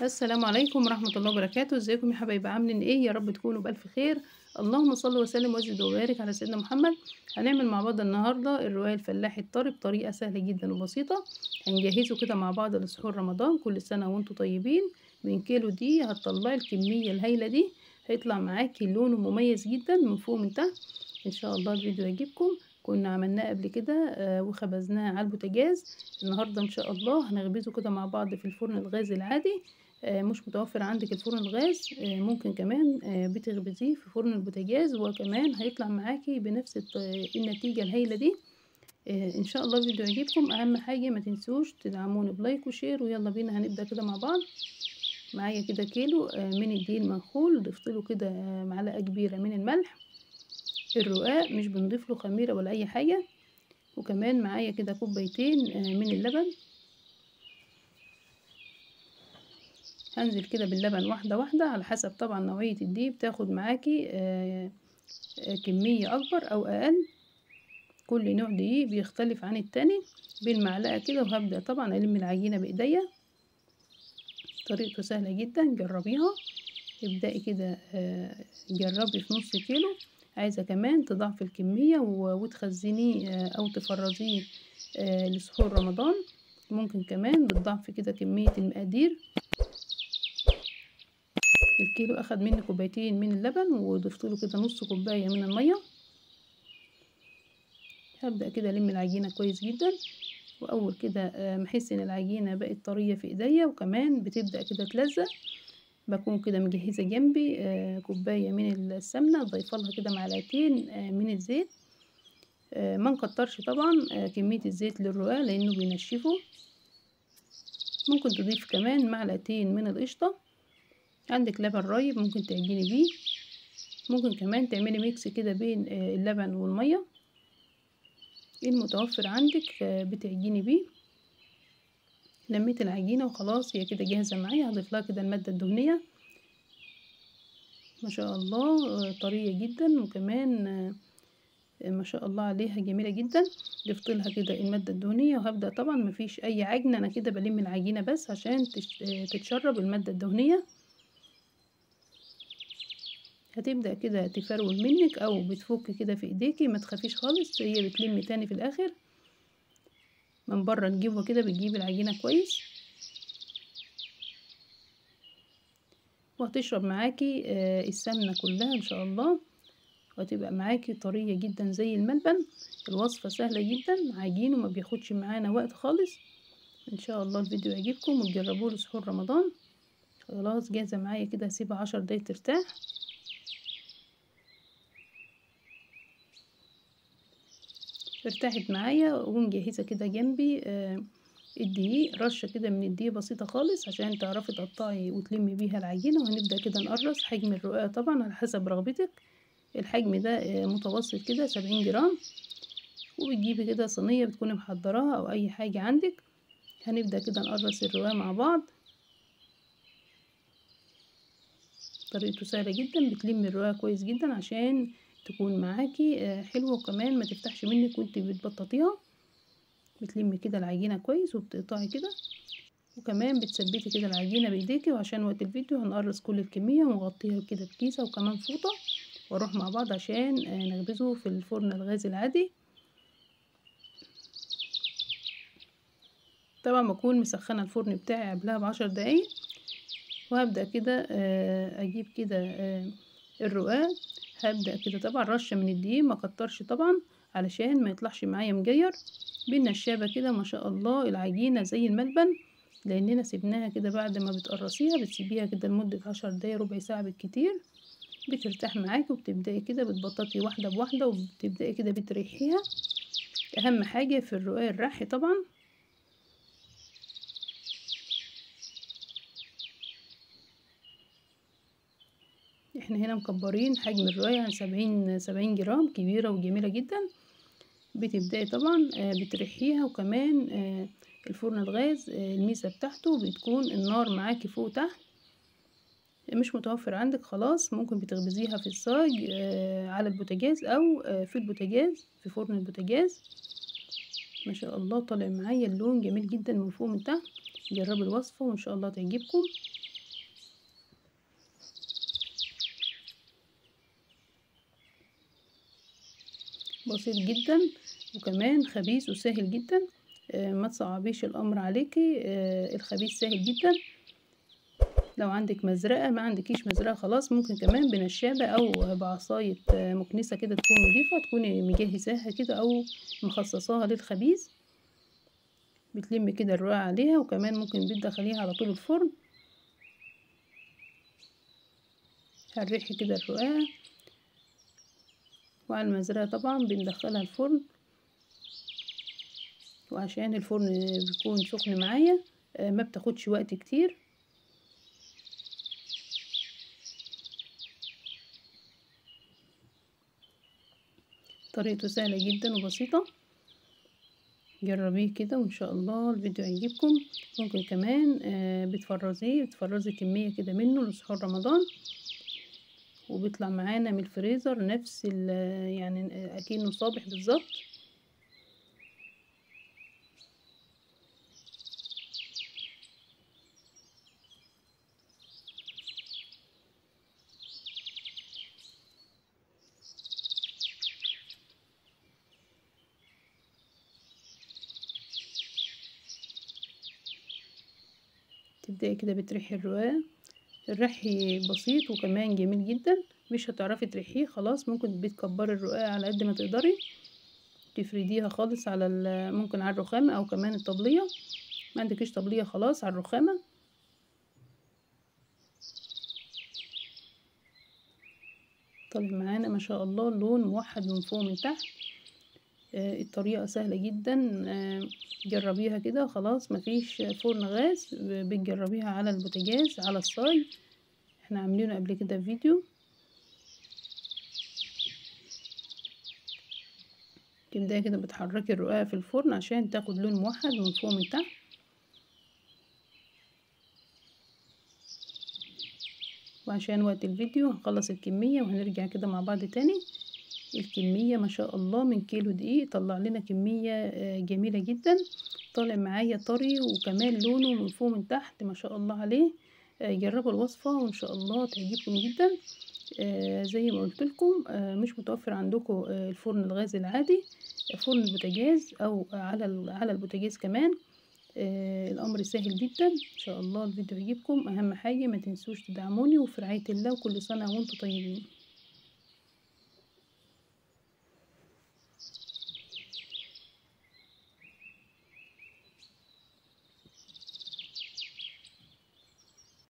السلام عليكم ورحمة الله وبركاته، ازيكم يا حبايبي عاملين ايه؟ يا رب تكونوا بألف خير. اللهم صل وسلم وزد وبارك على سيدنا محمد. هنعمل مع بعض النهارده الرقاق الفلاحي الطري بطريقة سهلة جدا وبسيطة. هنجهزه كده مع بعض لسحور رمضان. كل سنة وانتم طيبين. من كيلو دي هتطلعي الكمية الهايلة دي، هيطلع معاكي لونه مميز جدا من فوق من تحت. ان شاء الله الفيديو يعجبكم. كنا عملناه قبل كده وخبزناه على البوتاجاز. النهارده ان شاء الله هنخبزه كده مع بعض في الفرن الغاز العادي. مش متوفر عندك الفرن الغاز، ممكن كمان بتخبزيه في فرن البوتاجاز، وكمان هيطلع معاكي بنفس النتيجة الهايلة دي. ان شاء الله الفيديو يعجبكم. اهم حاجة ما تنسوش تدعموني بلايك وشير، ويلا بينا هنبدأ كده مع بعض. معايا كده كيلو من الدقيق المنخول، ضفت له كده معلقة كبيرة من الملح. الرقاق مش بنضيف له خميرة ولا اي حاجة. وكمان معايا كده كوبايتين من اللبن. هنزل كده باللبن واحدة واحدة على حسب طبعا نوعية الدقيق، بتاخد معاكي كمية أكبر أو أقل. كل نوع دقيق بيختلف عن التاني. بالمعلقة كده، وهبدأ طبعا ألم العجينة بإيديا. طريقته سهلة جدا، جربيها. ابدأي كده جربي في نص كيلو. عايزة كمان تضاعفي الكمية وتخزنيه أو تفرزيه لسحور رمضان. ممكن كمان بتضاعفي كده كمية المقادير. الكيلو اخد مني كوبايتين من اللبن، وضفت له كده نص كوبايه من الميه. هبدا كده الم العجينه كويس جدا. واول كده ما احس ان العجينه بقت طريه في ايديا وكمان بتبدا كده تلزق، بكون كده مجهزه جنبي كوبايه من السمنه، ضايفه لها كده معلقتين من الزيت. ما نكترش طبعا كميه الزيت للرقاق لانه بينشفه. ممكن تضيف كمان معلقتين من القشطه. عندك لبن رايب ممكن تعجني بيه. ممكن كمان تعملي ميكس كده بين اللبن والميه المتوفر عندك، بتعجني بيه. لميت العجينه وخلاص، هي كده جاهزه معايا. هضيف لها كده الماده الدهنيه. ما شاء الله طريه جدا، وكمان ما شاء الله عليها جميله جدا. ضفت لها كده الماده الدهنيه، وهبدا طبعا مفيش اي عجن، انا كده بلم العجينه بس عشان تتشرب الماده الدهنيه. هتبدا كده تفرول منك او بتفك كده في ايديكي، ما تخافيش خالص، هي بتلم تاني في الاخر. من بره نجيبها كده، بتجيب العجينه كويس وهتشرب معاكي السمنة كلها ان شاء الله، وهتبقى معاكي طرية جدا زي الملبن. الوصفة سهلة جدا، عجين وما بياخدش معانا وقت خالص. ان شاء الله الفيديو يعجبكم وتجربوه لسحور رمضان. خلاص جاهزة معايا كده، هسيبها 10 دقايق ترتاح. ارتاحت معايا ومجهزة كده جنبي الدقيق، رشة كده من الدقيق بسيطة خالص عشان تعرفي تقطعي وتلمي بيها العجينة. وهنبدأ كده نقرص حجم الرقاق طبعا على حسب رغبتك. الحجم ده متوسط كده 70 جرام. وبتجيبي كده صينية بتكوني محضراها او اي حاجة عندك. هنبدأ كده نقرص الرقاق مع بعض. طريقته سهلة جدا، بتلمي الرقاق كويس جدا عشان تكون معاكي حلوة، وكمان ما تفتحش منك وانت بتبططيها. بتلمي كده العجينة كويس وبتقطعي كده، وكمان بتثبتي كده العجينة بايديكي. وعشان وقت الفيديو هنقرص كل الكمية ونغطيها كده بكيسة وكمان فوطة، واروح مع بعض عشان نخبزه في الفرن الغاز العادي. طبعا بكون مسخنة الفرن بتاعي قبلها ب10 دقايق. وهبدأ كده اجيب كده الرقاق. هبدأ كده طبعا رشة من الدقيق، ما كترش طبعا علشان ما يطلعش معايا مجير. بالنشابة كده ما شاء الله العجينة زي الملبن، لاننا سيبناها كده بعد ما بتقرصيها بتسيبيها كده لمدة 10 دقايق ربع ساعة بالكتير. بترتاح معاكي وبتبدأي كده بتبططي واحدة بواحدة، وبتبدأي كده بتريحيها. اهم حاجة في الرقاق الرح طبعا. احنا هنا مكبرين حجم الرقاق يعني 70 جرام، كبيرة وجميلة جدا. بتبدأي طبعا بتريحيها، وكمان الفرن الغاز الميزة بتاعته بتكون النار معاكي فوق تحت. مش متوفر عندك خلاص، ممكن بتخبزيها في الصاج على البوتاجاز او في البوتاجاز في فرن البوتاجاز. ما شاء الله طالع معايا اللون جميل جدا من فوق من تحت. جربي الوصفة وان شاء الله تعجبكم. بسيط جدا وكمان خبيث وسهل جدا. ما تصعبيش الامر عليكي، الخبيث سهل جدا. لو عندك مزرعة، ما عندكيش مزرعة خلاص ممكن كمان بنشابة او بعصاية مكنسة كده تكون نضيفة، تكوني مجهزاها كده او مخصصاها للخبيث. بتلمي كده الرقاق عليها، وكمان ممكن بتدخليها على طول الفرن. هنريحي كده الرقاق، وعلى المزرعة طبعا بندخلها الفرن، وعشان الفرن بيكون سخن معايا ما بتاخدش وقت كتير. طريقته سهلة جدا وبسيطة، جربيه كده وان شاء الله الفيديو يعجبكم. ممكن كمان بتفرزي كمية كده منه لسحور رمضان، وبيطلع معانا من الفريزر نفس يعني اكنه صابح بالظبط. تبدأي كده بتريحي الرقاق، الريحي بسيط وكمان جميل جدا. مش هتعرفي تريحيه خلاص، ممكن بتكبري الرقاق على قد ما تقدري، تفرديها خالص على ممكن على الرخامة او كمان الطبلية. ما عندكيش طبلية خلاص على الرخامة. طالع معانا ما شاء الله اللون موحد من فوق ومن تحت. الطريقة سهلة جدا، جربيها كده خلاص. مفيش فرن غاز، بتجربيها على البوتاجاز على الصاج، احنا عاملينه قبل كده في فيديو. تبدأي كده بتحركي الرقاق في الفرن عشان تاخد لون موحد من فوق ومن تحت. وعشان وقت الفيديو هنخلص الكمية وهنرجع كده مع بعض تاني. الكمية ما شاء الله من كيلو دقيق طلع لنا كمية جميلة جدا. طالع معايا طري وكمان لونه من فوق ومن تحت ما شاء الله عليه. جربوا الوصفة وان شاء الله تعجبكم جدا. زي ما قلت لكم، مش متوفر عندكم الفرن الغاز العادي، فرن البوتاجاز او على البوتاجاز كمان. الامر سهل جدا. ان شاء الله الفيديو يعجبكم. اهم حاجة ما تنسوش تدعموني، وفي رعاية الله، وكل سنة وانتم طيبين.